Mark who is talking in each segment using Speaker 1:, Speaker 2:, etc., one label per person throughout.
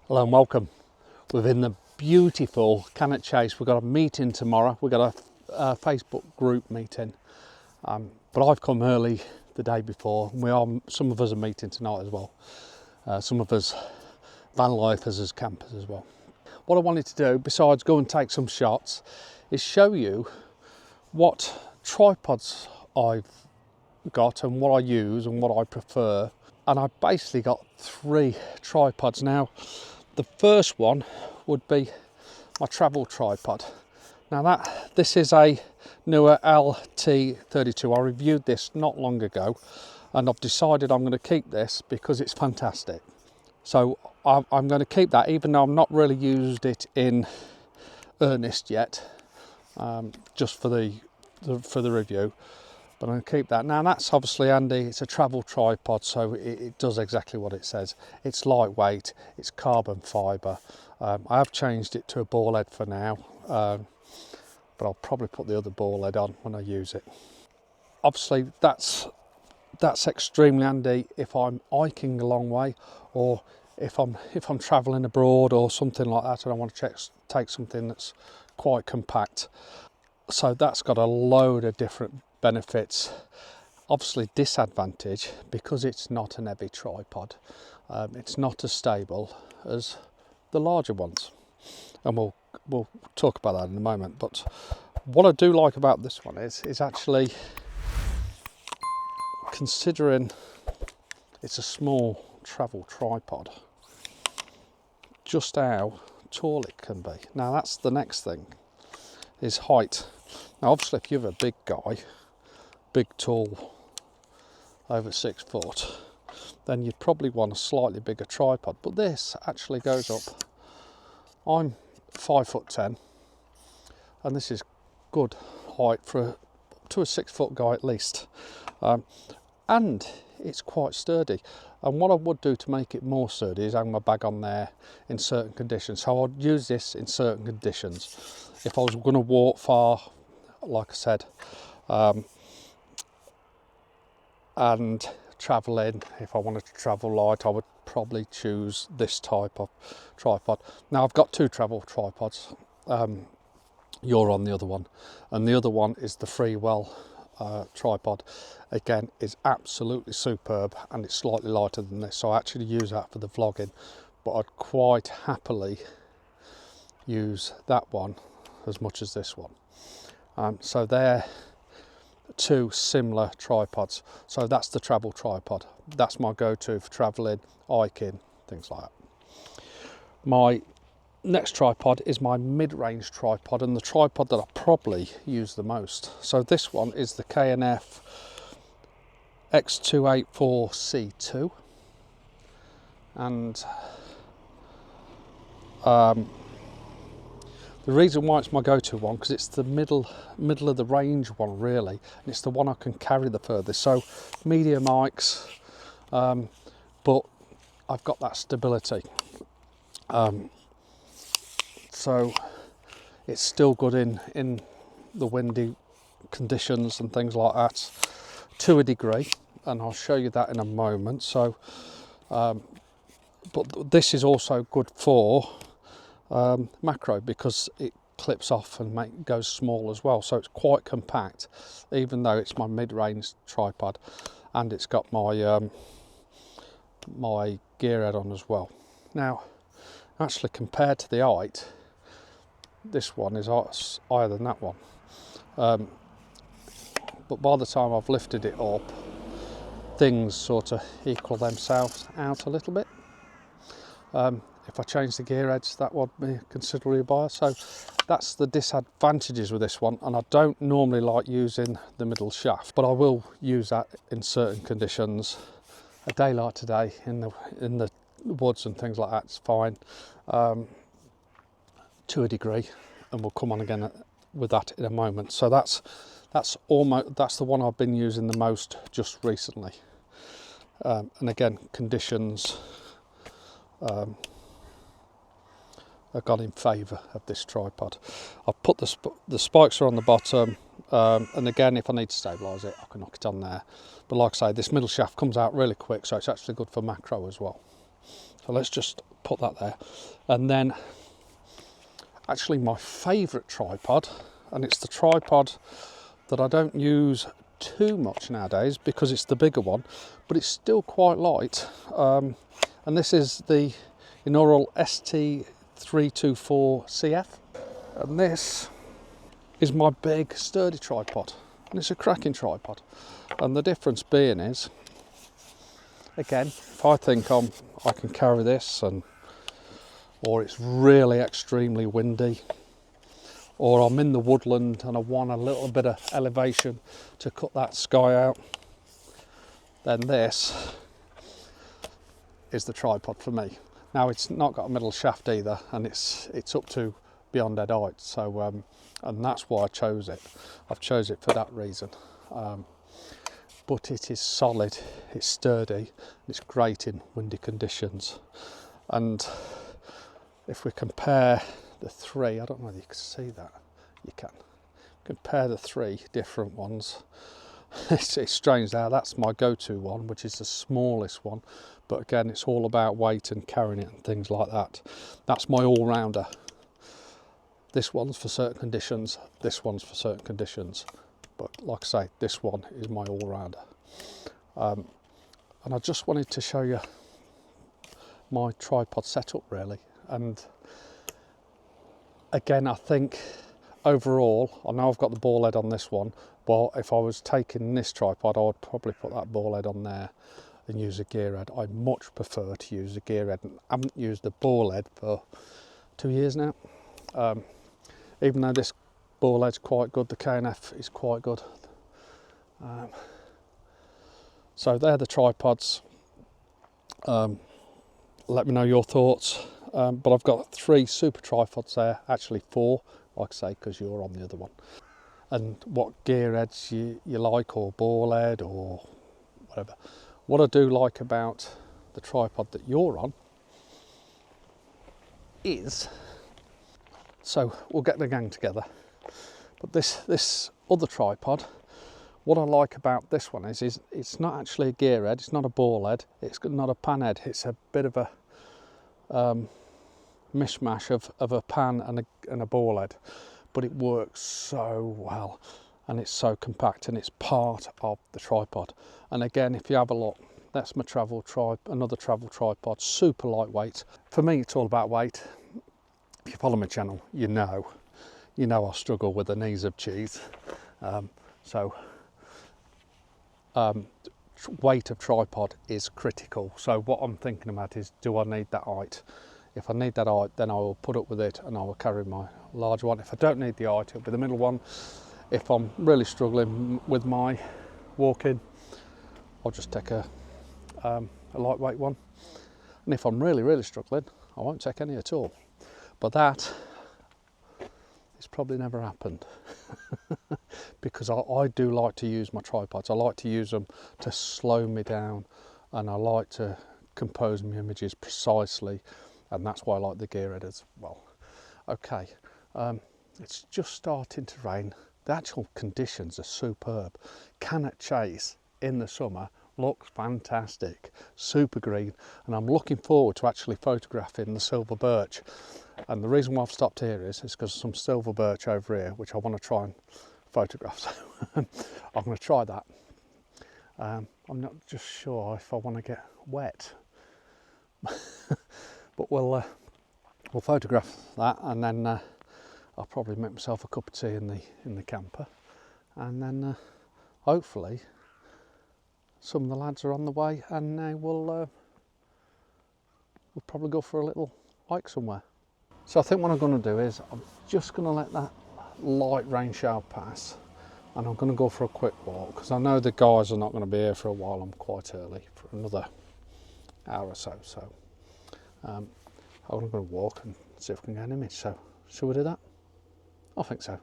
Speaker 1: Hello and welcome. We're in the beautiful Cannock Chase. We've got a meeting tomorrow. We've got a Facebook group meeting, but I've come early the day before. Some of us are meeting tonight as well. Some of us van lifers as campers as well. What I wanted to do, besides go and take some shots, is show you what tripods I've got and what I use and what I prefer. And I've basically got 3 tripods now. The first one would be my travel tripod. Now this is a newer LT32. I reviewed this not long ago and I've decided I'm going to keep this because it's fantastic. So I'm going to keep that, even though I've not really used it in earnest yet, just for the review. But I'm going to keep that. Now that's obviously handy. It's a travel tripod, so it does exactly what it says. It's lightweight, it's carbon fibre. I have changed it to a ball head for now, but I'll probably put the other ball head on when I use it. Obviously that's extremely handy if I'm hiking a long way, or if I'm travelling abroad or something like that and I want to take something that's quite compact. So that's got a load of different benefits. Obviously disadvantage, because it's not an heavy tripod, it's not as stable as the larger ones, and we'll talk about that in a moment. But what I do like about this one is actually, considering it's a small travel tripod, just how tall it can be. Now that's the next thing, is height. Now obviously if you're a big guy, big tall, over 6 foot, then you'd probably want a slightly bigger tripod, but this actually goes up. I'm 5'10", and this is good height for up to a 6 foot guy at least, and it's quite sturdy. And what I would do to make it more sturdy is hang my bag on there in certain conditions. So I'd use this in certain conditions. If I was going to walk far, like I said, and travelling, if I wanted to travel light, I would probably choose this type of tripod. Now I've got 2 travel tripods. You're on the other one, and the other one is the Freewell tripod. Again, is absolutely superb, and it's slightly lighter than this, so I actually use that for the vlogging, but I'd quite happily use that one as much as this one. So they're 2 similar tripods. So that's the travel tripod. That's my go-to for travelling, hiking, things like that. My next tripod is my mid-range tripod, and the tripod that I probably use the most. So this one is the K&F X284C2, and the reason why it's my go-to one, because it's the middle of the range one really, and it's the one I can carry the furthest. So medium hikes, but I've got that stability. So it's still good in the windy conditions and things like that, to a degree, and I'll show you that in a moment. So, but this is also good for macro, because it clips off and goes small as well, so it's quite compact, even though it's my mid-range tripod, and it's got my my gear head on as well. Now actually, compared to the height, this one is higher than that one, but by the time I've lifted it up, things sort of equal themselves out a little bit. If I change the gear edge, that would be considerably higher. So that's the disadvantages with this one, and I don't normally like using the middle shaft, but I will use that in certain conditions. A day like today in the woods and things like that, it's fine, to a degree, and we'll come on again with that in a moment. So that's the one I've been using the most just recently, and again, conditions have gone in favour of this tripod. I've put the spikes are on the bottom, and again, if I need to stabilise it, I can knock it on there. But like I say, this middle shaft comes out really quick, so it's actually good for macro as well. So let's just put that there. And then actually my favourite tripod, and it's the tripod that I don't use too much nowadays because it's the bigger one, but it's still quite light. And this is the inaugural ST324CF. And this is my big sturdy tripod. And it's a cracking tripod. And the difference being is, again, if I think I can carry this, or it's really extremely windy, or I'm in the woodland and I want a little bit of elevation to cut that sky out, then this is the tripod for me. Now it's not got a middle shaft either, and it's up to beyond dead height, so and that's why I chose it. I've chose it for that reason. But it is solid, it's sturdy, it's great in windy conditions. And if we compare the three, I don't know whether you can see that, you can. Compare the three different ones. It's strange now, that's my go-to one, which is the smallest one. But again, it's all about weight and carrying it and things like that. That's my all-rounder. This one's for certain conditions, this one's for certain conditions. But like I say, this one is my all-rounder. And I just wanted to show you my tripod setup really. And again, I think overall, I know I've got the ball head on this one, but if I was taking this tripod, I would probably put that ball head on there and use a gear head. I much prefer to use a gear head, and I haven't used the ball head for 2 years now. Even though this ball head's quite good, the KNF is quite good. So they're the tripods. Let me know your thoughts. But I've got 3 super tripods there, actually 4, like I say, because you're on the other one. And what gear heads you like, or ball head, or whatever. What I do like about the tripod that you're on is, so we'll get the gang together. But this other tripod, what I like about this one is it's not actually a gear head, it's not a ball head, it's not a pan head, it's a bit of a mishmash of a pan and a ball head, but it works so well, and it's so compact, and it's part of the tripod. And again, if you have a look, that's my another travel tripod, super lightweight. For me, it's all about weight. If you follow my channel, you know I struggle with the knees of cheese. Weight of tripod is critical. So what I'm thinking about is, do I need that height? If I need that height, then I will put up with it and I will carry my large one. If I don't need the height, it'll be the middle one. If I'm really struggling with my walking, I'll just take a lightweight one. And if I'm really struggling, I won't take any at all. But that it's probably never happened because I do like to use my tripods. I like to use them to slow me down, and I like to compose my images precisely, and that's why I like the gear head as well. Okay, it's just starting to rain. The actual conditions are superb. Cannock Chase in the summer looks fantastic, super green, and I'm looking forward to actually photographing the silver birch. And the reason why I've stopped here is because some silver birch over here, which I want to try and photograph. So I'm going to try that. I'm not just sure if I want to get wet, but we'll photograph that, and then I'll probably make myself a cup of tea in the camper, and then hopefully some of the lads are on the way, and we'll probably go for a little hike somewhere. So I think what I'm going to do is I'm just going to let that light rain shower pass, and I'm going to go for a quick walk, because I know the guys are not going to be here for a while. I'm quite early, for another hour or so. So I'm going to walk and see if I can get an image. So shall we do that? I think so.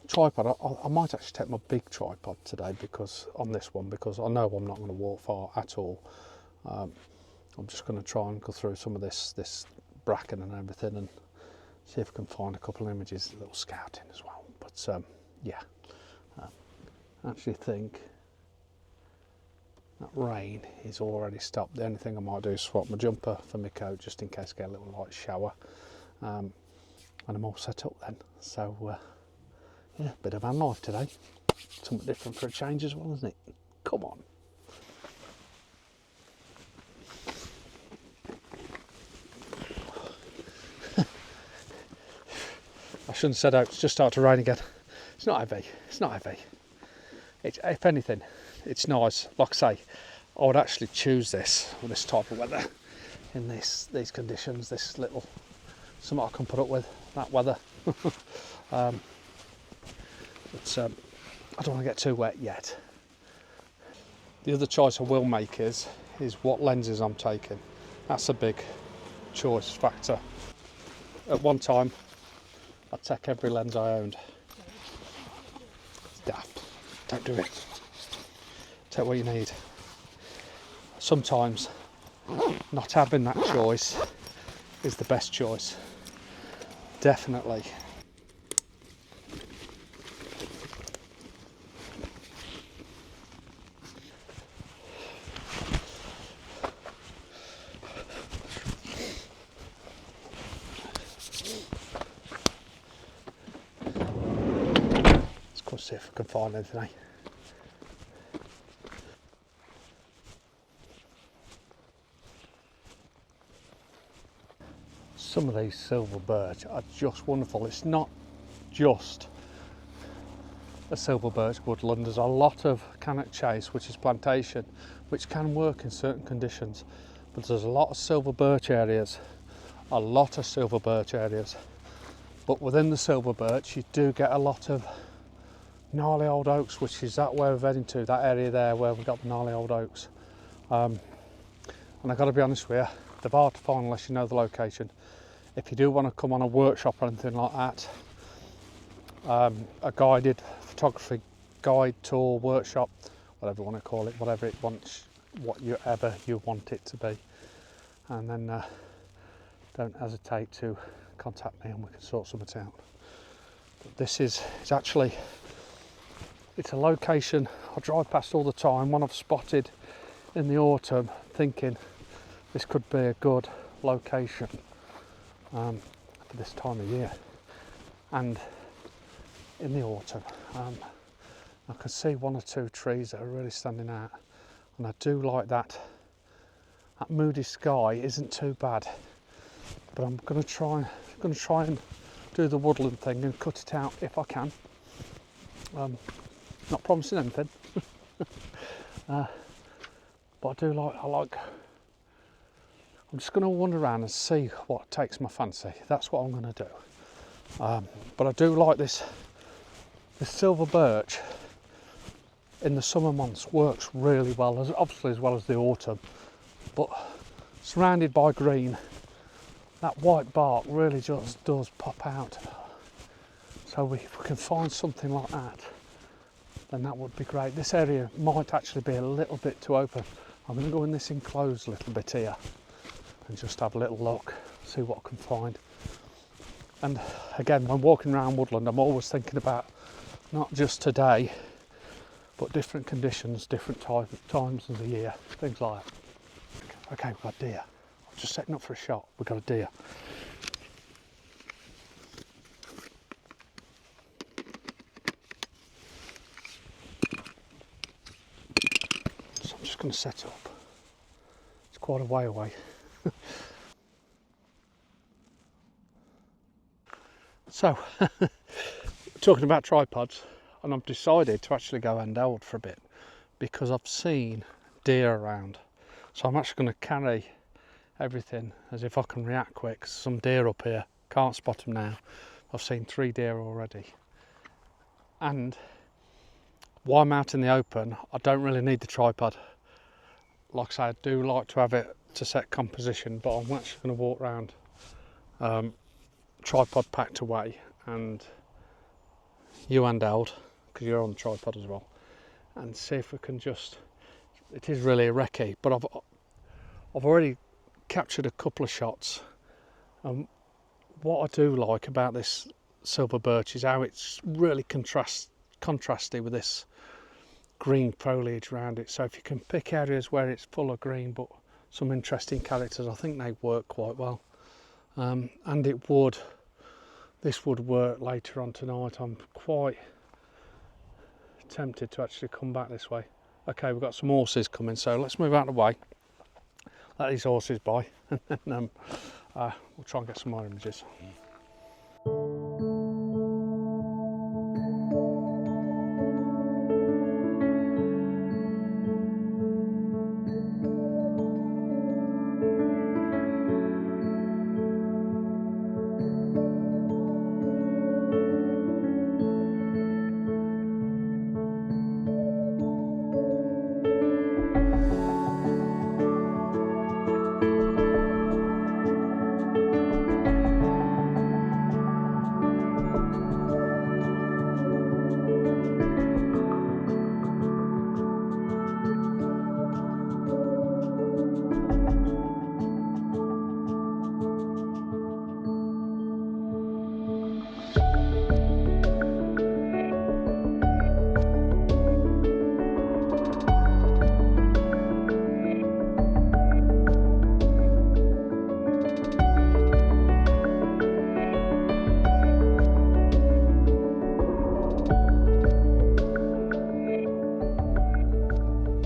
Speaker 1: Tripod, I might actually take my big tripod today because on this one, because I know I'm not going to walk far at all. I'm just going to try and go through some of this bracken and everything, and see if I can find a couple of images, a little scouting as well. But yeah, I actually think That rain is already stopped. The only thing I might do is swap my jumper for my coat just in case I get a little light shower. And I'm all set up then. So yeah, bit of van life today. Something different for a change as well, isn't it? Come on. I shouldn't have said out, it's just started to rain again. It's not heavy, it's not heavy. If anything, it's nice. Like I say, I would actually choose this with this type of weather, in these conditions, this little, something I can put up with, that weather. But I don't want to get too wet yet. The other choice I will make is what lenses I'm taking. That's a big choice factor. At one time, I'd take every lens I owned. It's daft. Don't do it. Take what you need. Sometimes not having that choice is the best choice. Definitely. Let's see if I can find anything. Some of these silver birch are just wonderful. It's not just a silver birch woodland. There's a lot of cannock chase, which is plantation, which can work in certain conditions. But there's a lot of silver birch areas, But within the silver birch, you do get a lot of gnarly old oaks, which is that where we're heading to, that area there where we've got the gnarly old oaks. And I've got to be honest with you, they're hard to find unless you know the location. If you do want to come on a workshop or anything like that, a guided photography guide tour workshop, whatever you want to call it, whatever you want it to be, and then don't hesitate to contact me and we can sort something out. But this is actually, it's a location I drive past all the time, one I've spotted in the autumn, thinking this could be a good location for this time of year. And in the autumn, I can see one or two trees that are really standing out, and I do like that. That moody sky isn't too bad, but I'm going to try and do the woodland thing and cut it out if I can. Not promising anything, but I'm just going to wander around and see what takes my fancy. That's what I'm going to do. But I do like this silver birch in the summer months works really well, obviously as well as the autumn, but surrounded by green, that white bark really just does pop out. So if we can find something like that, then that would be great. This area might actually be a little bit too open. I'm going to go in this enclosed little bit here and just have a little look, see what I can find. And again, when walking around woodland, I'm always thinking about not just today, but different conditions, different times of the year, things like that. Okay, we've got deer. I'm just setting up for a shot. We've got a deer. So I'm just going to set up. It's quite a way away. So, talking about tripods, and I've decided to actually go handheld for a bit because I've seen deer around. So I'm actually going to carry everything as if I can react quick. Some deer up here, can't spot them now. I've seen 3 deer already. And while I'm out in the open, I don't really need the tripod. Like I say, I do like to have it to set composition, but I'm actually going to walk around tripod packed away, and you handheld because you're on the tripod as well, and see if we can just, it is really a recce, but I've already captured a couple of shots. What I do like about this silver birch is how it's really contrasty with this green foliage around it, so if you can pick areas where it's full of green but some interesting characters, I think they work quite well. And this would work later on tonight. I'm quite tempted to actually come back this way. Okay, we've got some horses coming, so let's move out of the way, let these horses by, and then we'll try and get some more images.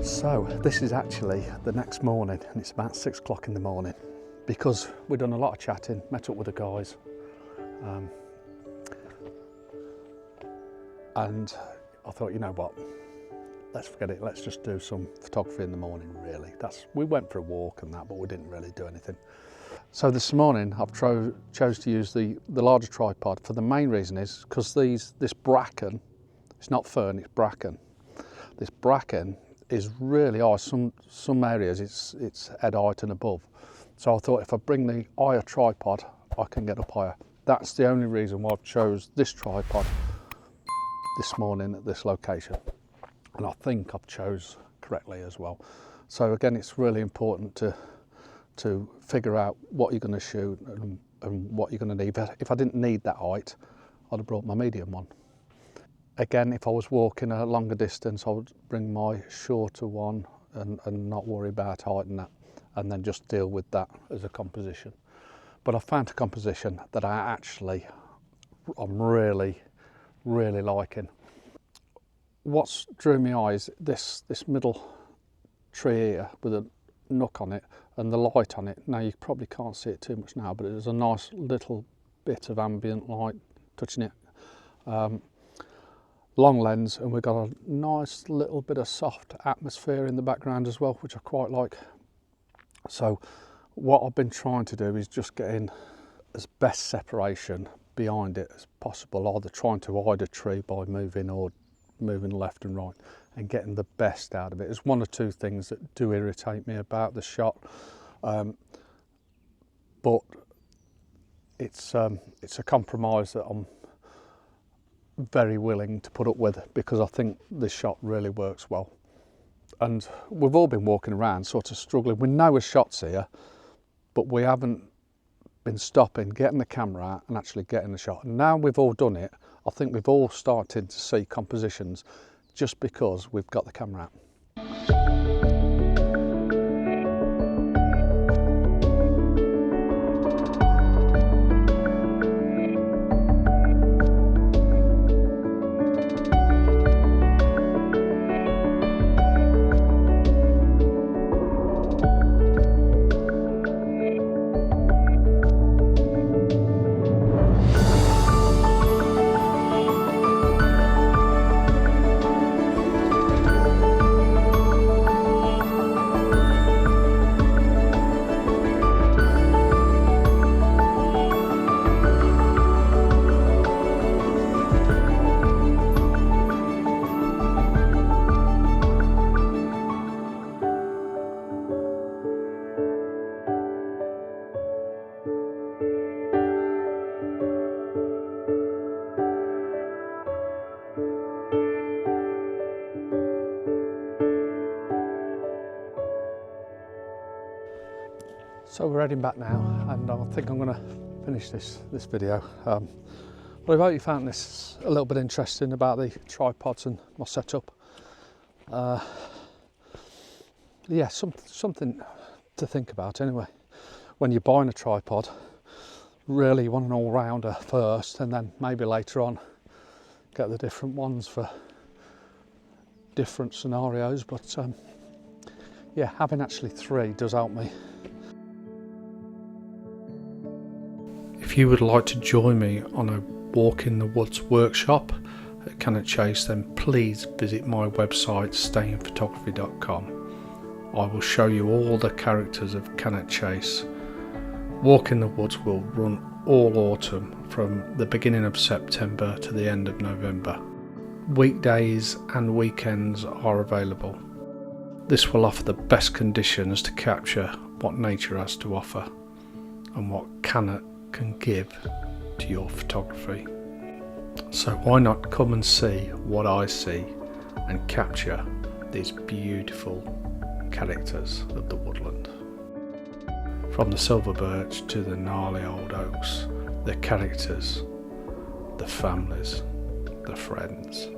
Speaker 1: So this is actually the next morning, and it's about 6 o'clock in the morning, because we've done a lot of chatting, met up with the guys, and I thought, you know what, let's forget it, let's just do some photography in the morning. Really, we went for a walk and that, but we didn't really do anything. So this morning I've chose to use the larger tripod. For the main reason is because this bracken, it's not fern, it's bracken. This bracken is really high. Some areas it's head height and above. So I thought if I bring the higher tripod, I can get up higher. That's the only reason why I've chose this tripod this morning at this location. And I think I've chose correctly as well. So again, it's really important to figure out what you're going to shoot and what you're going to need. If I didn't need that height, I'd have brought my medium one. Again, if I was walking a longer distance, I would bring my shorter one and not worry about height and that, and then just deal with that as a composition. But I found a composition that I'm really, really liking. What's drew my eyes, this middle tree here with a nook on it and the light on it. Now you probably can't see it too much now, but there's a nice little bit of ambient light touching it. Long lens, and we've got a nice little bit of soft atmosphere in the background as well, which I quite like. So what I've been trying to do is just get in as best separation behind it as possible, either trying to hide a tree by moving or moving left and right, and getting the best out of it. There's one or two things that do irritate me about the shot, but it's a compromise that I'm very willing to put up with, because I think this shot really works well. And we've all been walking around sort of struggling. We know a shot's here, but we haven't been stopping, getting the camera out and actually getting the shot. And now we've all done it, I think we've all started to see compositions just because we've got the camera out. So we're heading back now, and I think I'm going to finish this video. But I hope you found this a little bit interesting about the tripods and my setup. Yeah, something to think about anyway. When you're buying a tripod, really you want an all-rounder first, and then maybe later on get the different ones for different scenarios. But yeah, having actually 3 does help me. If you would like to join me on a walk in the woods workshop at Cannock Chase, then please visit my website Stainphotography.com. I will show you all the characters of Cannock Chase. Walk in the Woods will run all autumn from the beginning of September to the end of November. Weekdays and weekends are available. This will offer the best conditions to capture what nature has to offer and what Cannock can give to your photography. So why not come and see what I see and capture these beautiful characters of the woodland. From the silver birch to the gnarly old oaks, the characters, the families, the friends.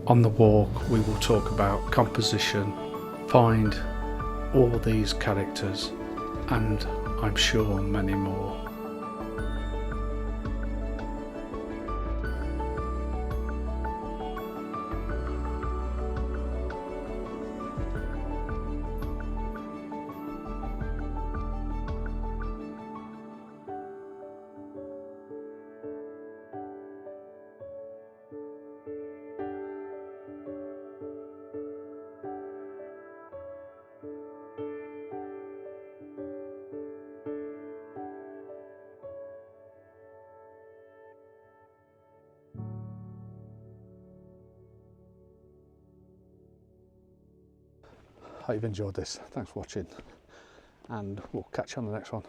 Speaker 1: On the walk we will talk about composition, find all these characters, and I'm sure many more. Hope you've enjoyed this. Thanks for watching, and we'll catch you on the next one.